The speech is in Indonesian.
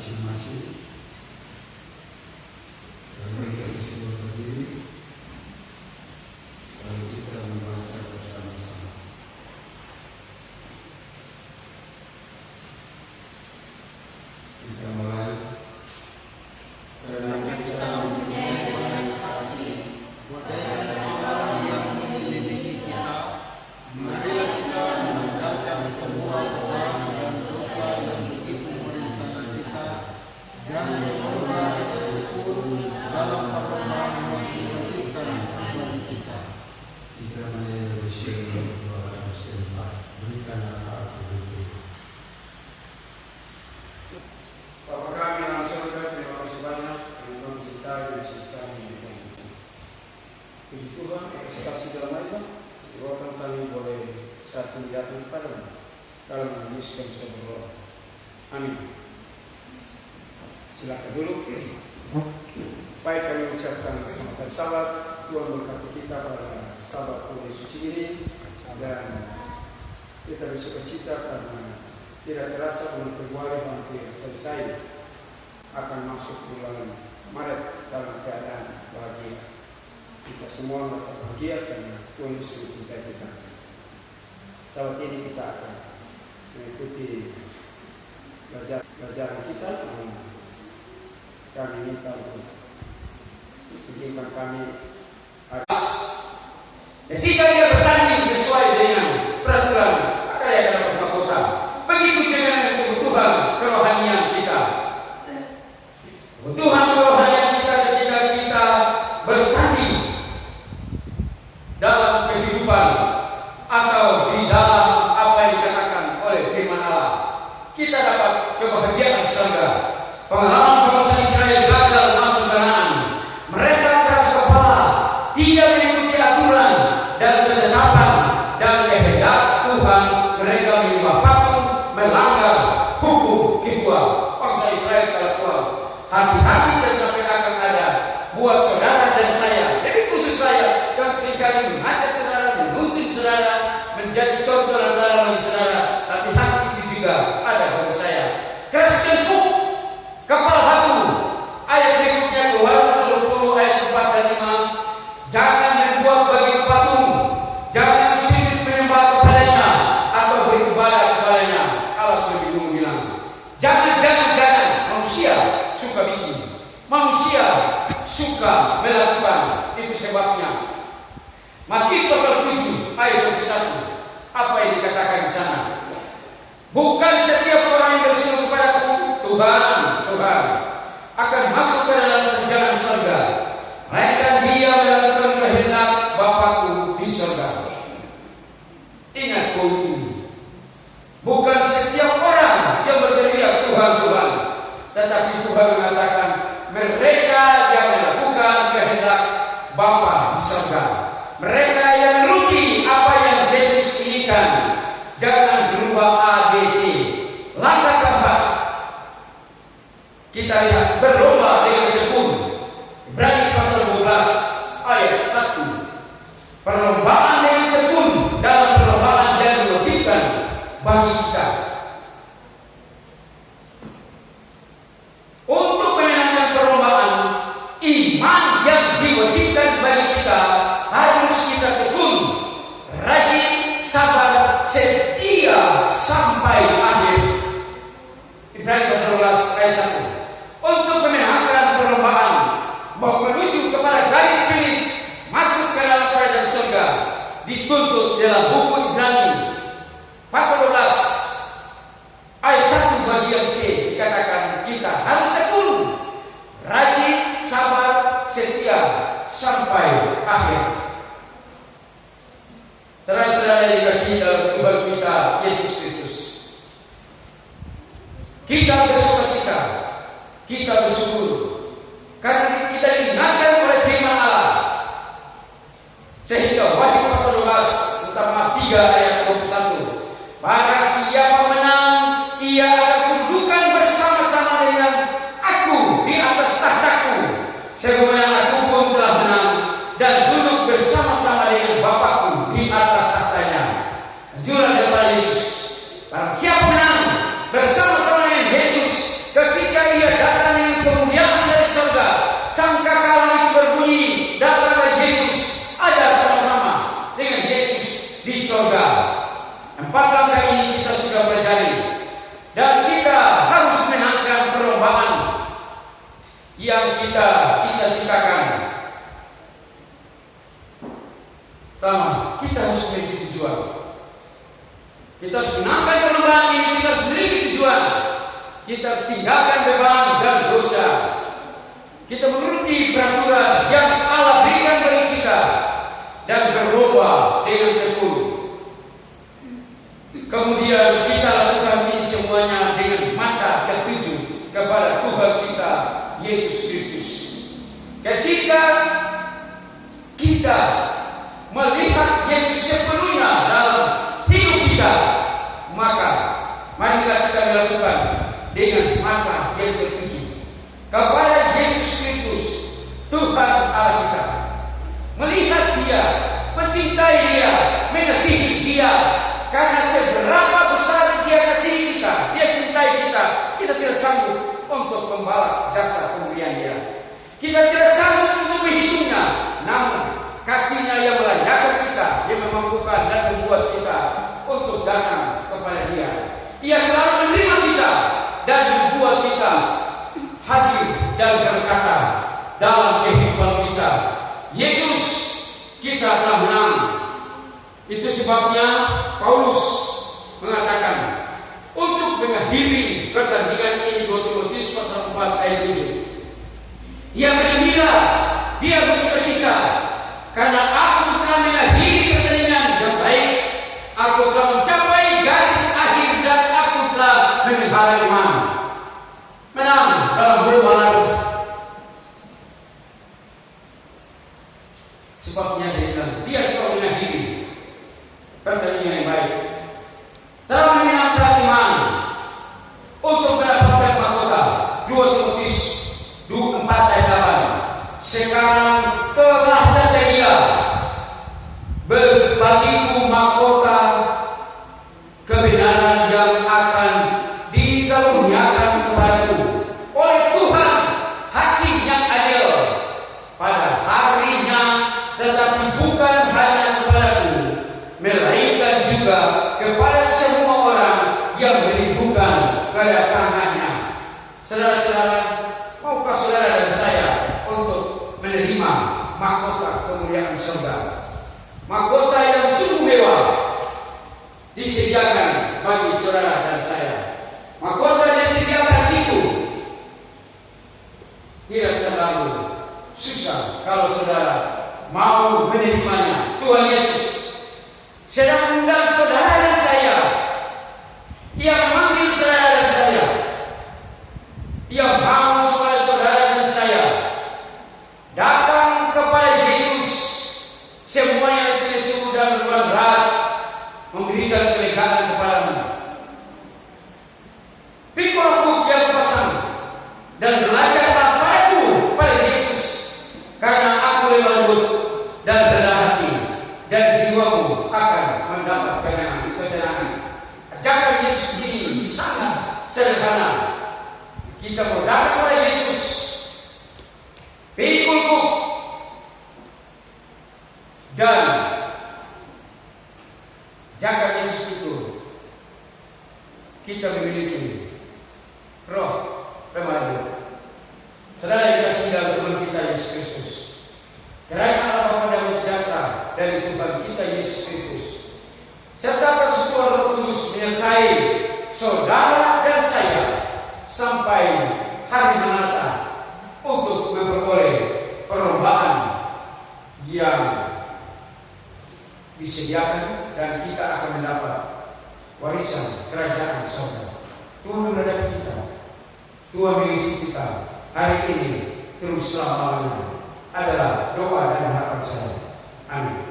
masing-masing. Sekarang kita bisa berdiri, lalu kita membaca bersama-sama. Kita mulai. Karena kita mempunyai banyak saksi, budaya Allah yang menyelidikan kita, marilah kita menanggalkan semua orang dan dosa yang begitu merintah kita, dan bertobat bersyukur dalam permohonan yang diwajibkan bagi kita. Kita bersyukur bersembah, berikan apa itu. Bapa kami dalam surga, terima kasih banyak yang Tuhan cintai dan sertai di dalam kita. Puji Tuhan, atas kasih dalam hidup, doakan kami boleh saat ini datang kepadamu dalam nama Yesus kami sudah berdoa. Amin. Silakan dulu. Baik, kami ucapkan selamat hari Sabat. Tuhan berkati kita pada Sabat Kudus suci ini, dan kita bersuka cita karena tidak terasa bulan Februari hampir selesai, akan masuk bulan Maret dalam keadaan bahagia. Kita semua merasa bahagia karena Tuhan Yesus mencintai kita. Saat ini kita akan mengikuti pelajaran kita. Kami minta untuk izinkan kami ketika dia bertanding sesuai dengan peraturan, maka dia akan dapat mahkota. Begitu dengan kebutuhan kerohanian kita. Kebutuhan kerohanian kita ketika kita bertanding dalam kehidupan atau di dalam apa yang dikatakan oleh firman Allah, kita dapat kebahagiaan surga. Pengalaman bangsa Israel gagal masuk Kanaan. Mereka keras kepala, tidak mengikuti aturan dan ketetapan dan kehendak Tuhan. Mereka menyembah patung, melanggar hukum kedua. Bangsa Israel kalau Tuhan, hati-hati dan sampai akan ada buat saudara dan saya. Jadi khusus saya yang seringkali mengajak saudara, menuntut saudara menjadi contoh dan dalam bagi saudara. Hati-hati itu juga ada bagi saya. Kasih tempuk kepala batu. Ayat berikutnya Keluaran 10 ayat 4 dan 5. Jangan membuat bagi patung, jangan sujud menyembah kepadanya atau beribadah kepadanya. Allah sudah bilang, jangan manusia suka bikin, manusia suka melakukan. Itu sebabnya Matius pasal 7 ayat 21. Apa yang dikatakan di sana? Bukan setiap orang yang berseru kepadaku Tuhan, Tuhan akan masuk ke dalam kerajaan surga, melainkan dia melakukan kehendak Bapakku di surga. Ingat poin ini. Bukan setiap orang yang berteriak Tuhan, Tuhan, tetapi Tuhan mengatakan mereka yang melakukan kehendak Bapa di surga. Mereka yang menuruti apa yang Yesus inginkan. Jangan berubah ABC. Langkah keempat, kita lihat berlomba dengan tekun. Ibrani pasal 12 ayat 1. Perlombaan dengan tekun dalam perlombaan yang diwajibkan bagi kita. Untuk menyenangkan perlombaan, iman yang diwajibkan bagi kita harus kita tekun, rajin, sabar, setia sampai akhir. Ibrani pasal 12 ayat 1. Untuk memenangkan perlombaan, mau menuju kepada garis finish, masuk ke dalam kerajaan surga, dituntut dalam buku Ibrani pasal 12 ayat 1 bagian C dikatakan kita harus tekun, rajin, sabar, setia sampai akhir. Saudara-saudara yang dikasihi dalam Tuhan kita Yesus Kristus, kita bersukacita, kita bersyukur karena kita diingatkan oleh firman Allah, sehingga Wahyu pasal 12 utama 3 ayat 21. Barang siapa menang, ia akan kududukan bersama-sama dengan aku di atas tahtaku, sebagaimana aku pun telah menang dan duduk bersama-sama dengan Bapakku di atas tahtanya. Anjuran daripada Yesus. Barang siapa menang bersama-sama dengan Yesus ketika kita harus tinggalkan beban dan dosa. Kita menuruti peraturan yang Allah berikan bagi kita dan berubah dengan tekun. Kemudian kita lakukan ini semuanya dengan mata tertuju kepada Tuhan kita Yesus Kristus. Ketika kita melihat Yesus sepenuhnya dalam hidup kita, maka marilah kita melakukan dengan mata yang tertuju kepada Yesus Kristus, Tuhan Allah kita. Melihat Dia, mencintai Dia, mengasihi Dia. Karena seberapa besar Dia kasihi kita, Dia cintai kita, kita tidak sanggup untuk membalas jasa pemberian Dia. Kita tidak sanggup untuk menghitungnya, namun kasih-Nya yang melayakan kita, yang memampukan dan membuat kita untuk datang kepada Dia. Ia selalu menerima kita dan membuat kita hadir dan berkata dalam kehidupan kita, Yesus, kita telah menang. Itu sebabnya Paulus mengatakan untuk mengakhiri pertandingan ini, 2 Timotius pasal 4 ayat 7. Ia bergembira, dia bersukacita, karena aku telah mengakhiri pertandingan yang baik, aku telah mencapai garis akhir dan aku telah memelihara iman. Menang dalam lomba lalu. Sebabnya dia selalu mengakhiri pertandingan yang baik, telah menangkan iman untuk mendapatkan mahkota. 2 Timotius 4 ayat 8. Sekarang telah tersedia bagiku mahkota kebenaran yang akan dikaruniakan kepadaku oleh Tuhan, Hakim yang adil pada harinya, tetapi bukan hanya kepadaku, melainkan juga kepada semua orang yang merindukan kedatangannya. Saudara-saudara, maukah saudara dan saya untuk menerima mahkota kemuliaan surga? Mahkota yang sungguh mewah disediakan bagi saudara dan saya. Mahkota yang disediakan itu tidak terlalu susah kalau saudara mau menerimanya. Tuhan Yesus sedang mengundang saudara dan saya. Ia memanggil saudara dan saya. Ia mau supaya saudara dan saya datang kepada Yesus. Semuanya tidak semudah dan berat memberikan kelegaan kepadamu. Pikul yang pasang dan belajarlah padaku, pada Yesus, karena aku lemah lembut dan rendah hati, dan jiwamu akan mendapat ketenangan. Ajakan Yesus ini sangat sederhana. Kita mau datang kepada Yesus, pikulku, dan jaga Yesus itu kita memiliki roh remaja. Saudara yang dikasihi dalam Tuhan kita Yesus Kristus, kerajaan Allah Bapa damai sejahtera dari Tuhan kita Yesus Kristus, serta persekutuan Roh Kudus menyertai saudara dan saya sampai hari mendatang untuk memperoleh perlombaan yang disediakan dan kita akan mendapat warisan kerajaan surga. Tuhan memberkati kita, Tuhan mengisi kita hari ini terus selama-lamanya adalah doa dan harapan saya. Amin.